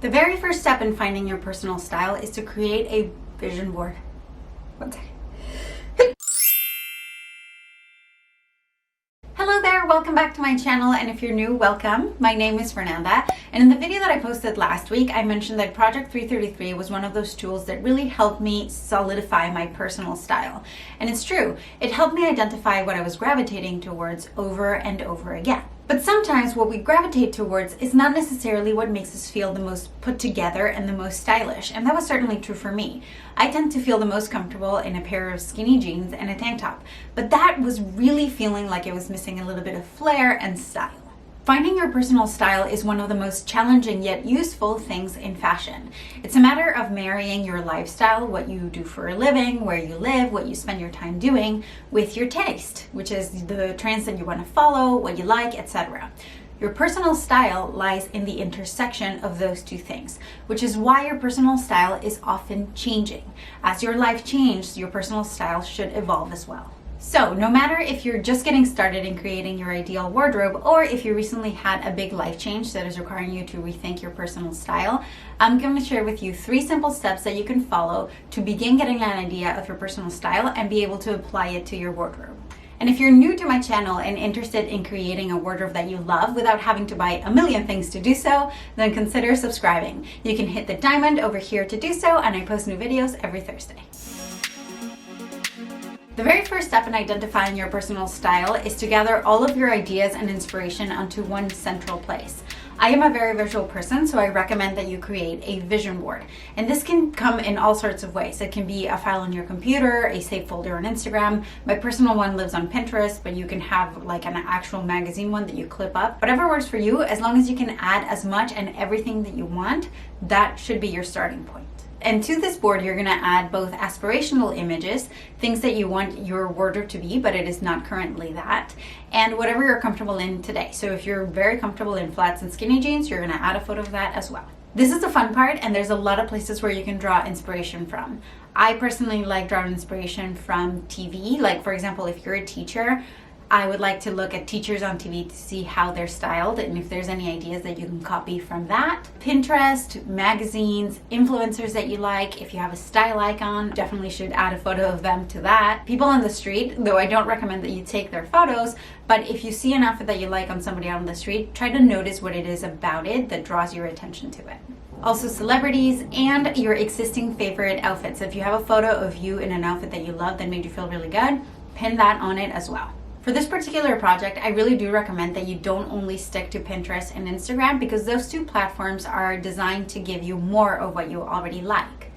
The very first step in finding your personal style is to create a vision board. One second. Hello there, welcome back to my channel, and if you're new, welcome. My name is Fernanda, and in the video that I posted last week, I mentioned that Project 333 was one of those tools that really helped me solidify my personal style. And it's true, it helped me identify what I was gravitating towards over and over again. But sometimes what we gravitate towards is not necessarily what makes us feel the most put together and the most stylish, and that was certainly true for me. I tend to feel the most comfortable in a pair of skinny jeans and a tank top, but that was really feeling like it was missing a little bit of flair and style. Finding your personal style is one of the most challenging yet useful things in fashion. It's a matter of marrying your lifestyle, what you do for a living, where you live, what you spend your time doing, with your taste, which is the trends that you want to follow, what you like, etc. Your personal style lies in the intersection of those two things, which is why your personal style is often changing. As your life changes, your personal style should evolve as well. So, no matter if you're just getting started in creating your ideal wardrobe or if you recently had a big life change that is requiring you to rethink your personal style, I'm going to share with you 3 simple steps that you can follow to begin getting an idea of your personal style and be able to apply it to your wardrobe. And if you're new to my channel and interested in creating a wardrobe that you love without having to buy a million things to do so, then consider subscribing. You can hit the diamond over here to do so, and I post new videos every Thursday. The very first step in identifying your personal style is to gather all of your ideas and inspiration onto one central place. I am a very visual person, so I recommend that you create a vision board. And this can come in all sorts of ways. It can be a file on your computer, a saved folder on Instagram. My personal one lives on Pinterest, but you can have like an actual magazine one that you clip up. Whatever works for you, as long as you can add as much and everything that you want, that should be your starting point. And to this board, you're going to add both aspirational images, things that you want your wardrobe to be, but it is not currently that, and whatever you're comfortable in today. So if you're very comfortable in flats and skinny jeans, you're going to add a photo of that as well. This is the fun part, and there's a lot of places where you can draw inspiration from. I personally like drawing inspiration from TV. Like, for example, if you're a teacher, I would like to look at teachers on TV to see how they're styled and if there's any ideas that you can copy from that. Pinterest, magazines, influencers that you like. If you have a style icon, definitely should add a photo of them to that. People on the street, though I don't recommend that you take their photos, but if you see an outfit that you like on somebody on the street, try to notice what it is about it that draws your attention to it. Also celebrities and your existing favorite outfits. If you have a photo of you in an outfit that you love that made you feel really good, pin that on it as well. For this particular project, I really do recommend that you don't only stick to Pinterest and Instagram because those two platforms are designed to give you more of what you already like.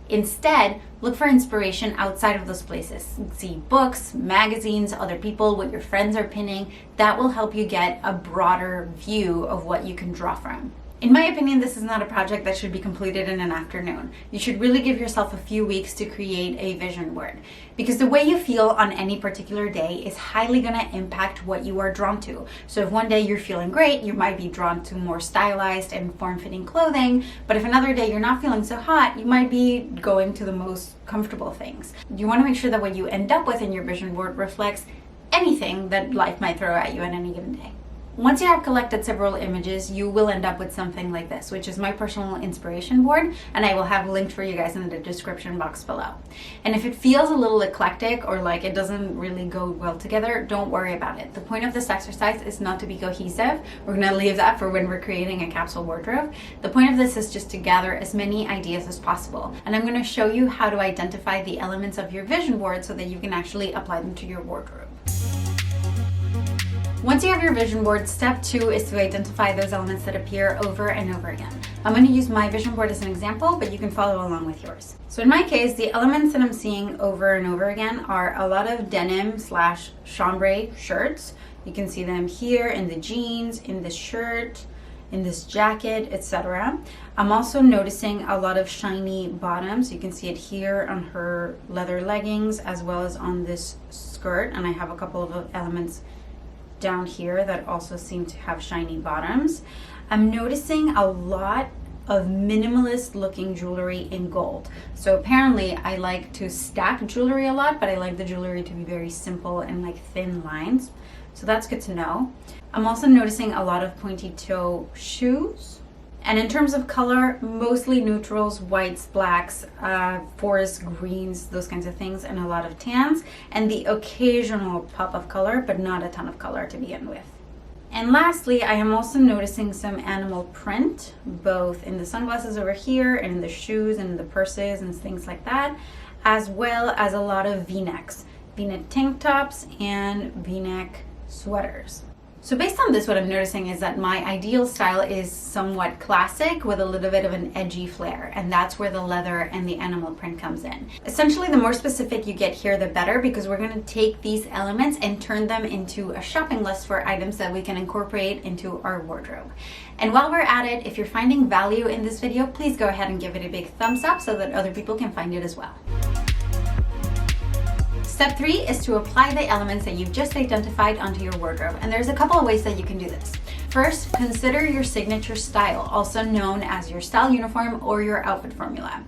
Instead, look for inspiration outside of those places. See books, magazines, other people, what your friends are pinning. That will help you get a broader view of what you can draw from. In my opinion, this is not a project that should be completed in an afternoon. You should really give yourself a few weeks to create a vision board because the way you feel on any particular day is highly going to impact what you are drawn to. So if one day you're feeling great, you might be drawn to more stylized and form-fitting clothing, but if another day you're not feeling so hot, you might be going to the most comfortable things. You want to make sure that what you end up with in your vision board reflects anything that life might throw at you at any given day. Once you have collected several images, you will end up with something like this, which is my personal inspiration board, and I will have linked for you guys in the description box below. And if it feels a little eclectic or like it doesn't really go well together, don't worry about it. The point of this exercise is not to be cohesive. We're going to leave that for when we're creating a capsule wardrobe. The point of this is just to gather as many ideas as possible. And I'm going to show you how to identify the elements of your vision board so that you can actually apply them to your wardrobe. Once you have your vision board, step 2 is to identify those elements that appear over and over again. I'm going to use my vision board as an example, but you can follow along with yours. So in my case, the elements that I'm seeing over and over again are a lot of denim / chambray shirts. You can see them here in the jeans, in this shirt, in this jacket, etc. I'm also noticing a lot of shiny bottoms. You can see it here on her leather leggings as well as on this skirt, and I have a couple of elements down here that also seem to have shiny bottoms. I'm noticing a lot of minimalist looking jewelry in gold. So apparently I like to stack jewelry a lot, but I like the jewelry to be very simple and like thin lines. So that's good to know. I'm also noticing a lot of pointy toe shoes And in terms of color, mostly neutrals, whites, blacks, forest greens, those kinds of things, and a lot of tans, and the occasional pop of color, but not a ton of color to begin with. And lastly, I am also noticing some animal print, both in the sunglasses over here and in the shoes and the purses and things like that, as well as a lot of V-necks, V-neck tank tops and V-neck sweaters. So based on this, what I'm noticing is that my ideal style is somewhat classic with a little bit of an edgy flair, and that's where the leather and the animal print comes in. Essentially, the more specific you get here, the better, because we're going to take these elements and turn them into a shopping list for items that we can incorporate into our wardrobe. And while we're at it, if you're finding value in this video, please go ahead and give it a big thumbs up so that other people can find it as well. Step 3 is to apply the elements that you've just identified onto your wardrobe, and there's a couple of ways that you can do this. First, consider your signature style, also known as your style uniform or your outfit formula.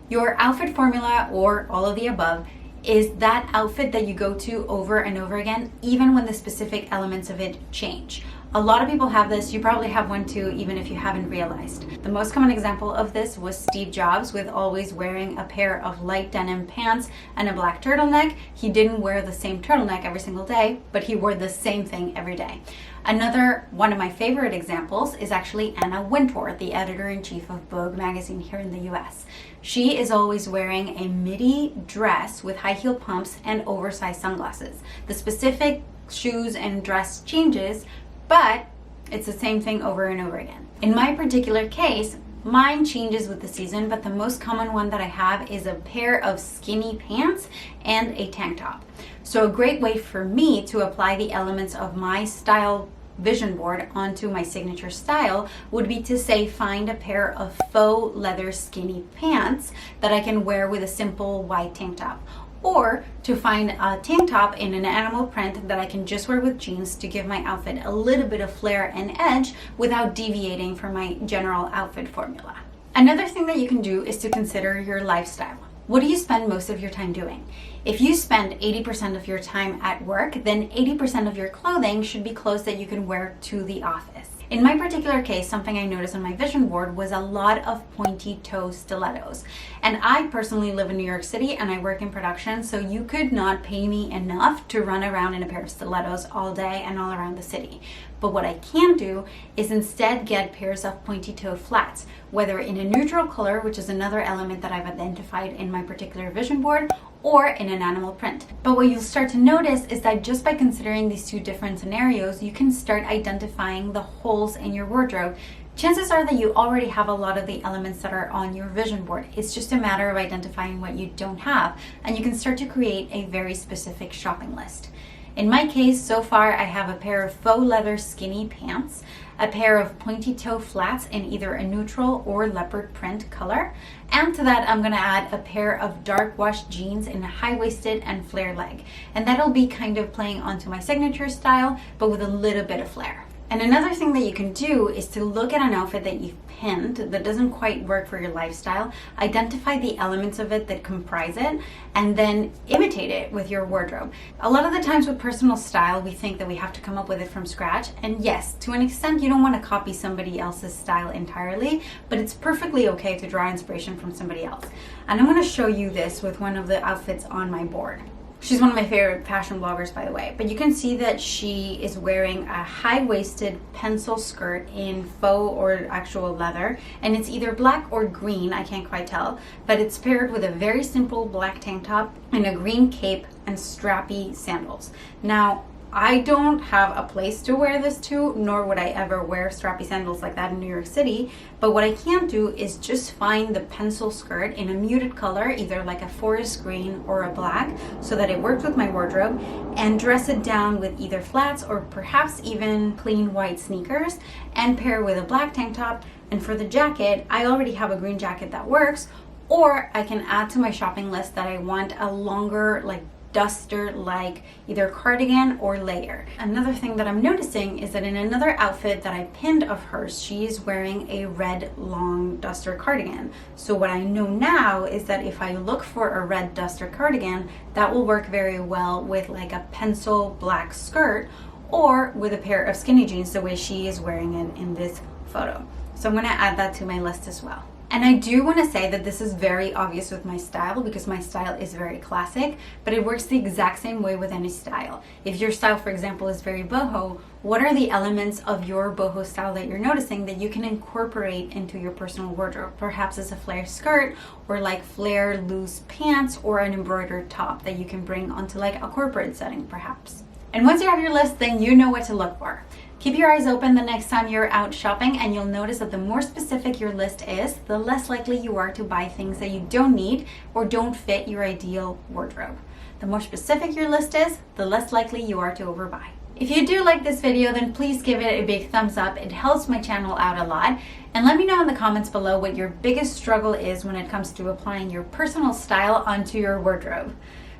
Your outfit formula, or all of the above, is that outfit that you go to over and over again, even when the specific elements of it change. A lot of people have this. You probably have one too, even if you haven't realized. The most common example of this was Steve Jobs, with always wearing a pair of light denim pants and a black turtleneck. He didn't wear the same turtleneck every single day, but he wore the same thing every day. Another one of my favorite examples is actually Anna Wintour, the editor-in-chief of Vogue magazine here in the US. She is always wearing a midi dress with high heel pumps and oversized sunglasses. The specific shoes and dress changes, but it's the same thing over and over again. In my particular case, mine changes with the season, but the most common one that I have is a pair of skinny pants and a tank top. So a great way for me to apply the elements of my style vision board onto my signature style would be to say find a pair of faux leather skinny pants that I can wear with a simple white tank top, or to find a tank top in an animal print that I can just wear with jeans to give my outfit a little bit of flair and edge without deviating from my general outfit formula. Another thing that you can do is to consider your lifestyle. What do you spend most of your time doing? If you spend 80% of your time at work, then 80% of your clothing should be clothes that you can wear to the office. In my particular case, something I noticed on my vision board was a lot of pointy toe stilettos. And I personally live in New York City and I work in production, so you could not pay me enough to run around in a pair of stilettos all day and all around the city. But what I can do is instead get pairs of pointy toe flats, whether in a neutral color, which is another element that I've identified in my particular vision board, or in an animal print. But what you'll start to notice is that just by considering these two different scenarios, you can start identifying the holes in your wardrobe. Chances are that you already have a lot of the elements that are on your vision board. It's just a matter of identifying what you don't have, and you can start to create a very specific shopping list. In my case, so far, I have a pair of faux leather skinny pants, a pair of pointy toe flats in either a neutral or leopard print color, and to that I'm gonna add a pair of dark wash jeans in a high-waisted and flare leg. And that'll be kind of playing onto my signature style, but with a little bit of flair. And another thing that you can do is to look at an outfit that you've pinned that doesn't quite work for your lifestyle, identify the elements of it that comprise it, and then imitate it with your wardrobe. A lot of the times with personal style, we think that we have to come up with it from scratch. And yes, to an extent, you don't want to copy somebody else's style entirely, but it's perfectly okay to draw inspiration from somebody else. And I'm going to show you this with one of the outfits on my board. She's one of my favorite fashion bloggers, by the way, but you can see that she is wearing a high-waisted pencil skirt in faux or actual leather, and it's either black or green, I can't quite tell, but it's paired with a very simple black tank top and a green cape and strappy sandals. Now, I don't have a place to wear this to, nor would I ever wear strappy sandals like that in New York City. But what I can do is just find the pencil skirt in a muted color, either like a forest green or a black, so that it works with my wardrobe, and dress it down with either flats or perhaps even clean white sneakers, and pair with a black tank top. And for the jacket, I already have a green jacket that works, or I can add to my shopping list that I want a longer, like duster like either cardigan or layer. Another thing that I'm noticing is that in another outfit that I pinned of hers, she is wearing a red long duster cardigan. So what I know now is that if I look for a red duster cardigan, that will work very well with like a pencil black skirt or with a pair of skinny jeans the way she is wearing it in this photo. So I'm gonna add that to my list as well. And I do want to say that this is very obvious with my style because my style is very classic, but it works the exact same way with any style. If your style, for example, is very boho, what are the elements of your boho style that you're noticing that you can incorporate into your personal wardrobe? Perhaps it's a flare skirt or like flare loose pants or an embroidered top that you can bring onto like a corporate setting perhaps. And once you have your list, then you know what to look for. Keep your eyes open the next time you're out shopping, and you'll notice that the more specific your list is, the less likely you are to buy things that you don't need or don't fit your ideal wardrobe. The more specific your list is, the less likely you are to overbuy. If you do like this video, then please give it a big thumbs up. It helps my channel out a lot. And let me know in the comments below what your biggest struggle is when it comes to applying your personal style onto your wardrobe.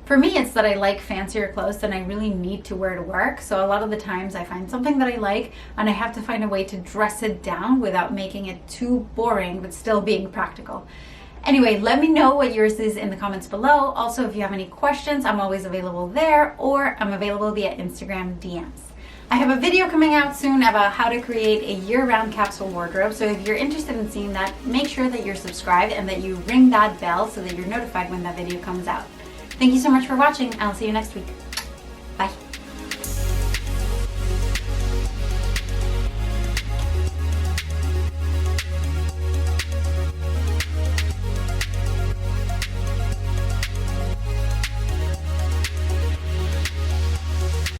For me, it's that I like fancier clothes than I really need to wear to work. So a lot of the times I find something that I like and I have to find a way to dress it down without making it too boring, but still being practical. Anyway, let me know what yours is in the comments below. Also, if you have any questions, I'm always available there, or I'm available via Instagram DMs. I have a video coming out soon about how to create a year-round capsule wardrobe. So if you're interested in seeing that, make sure that you're subscribed and that you ring that bell so that you're notified when that video comes out. Thank you so much for watching. I'll see you next week. Bye.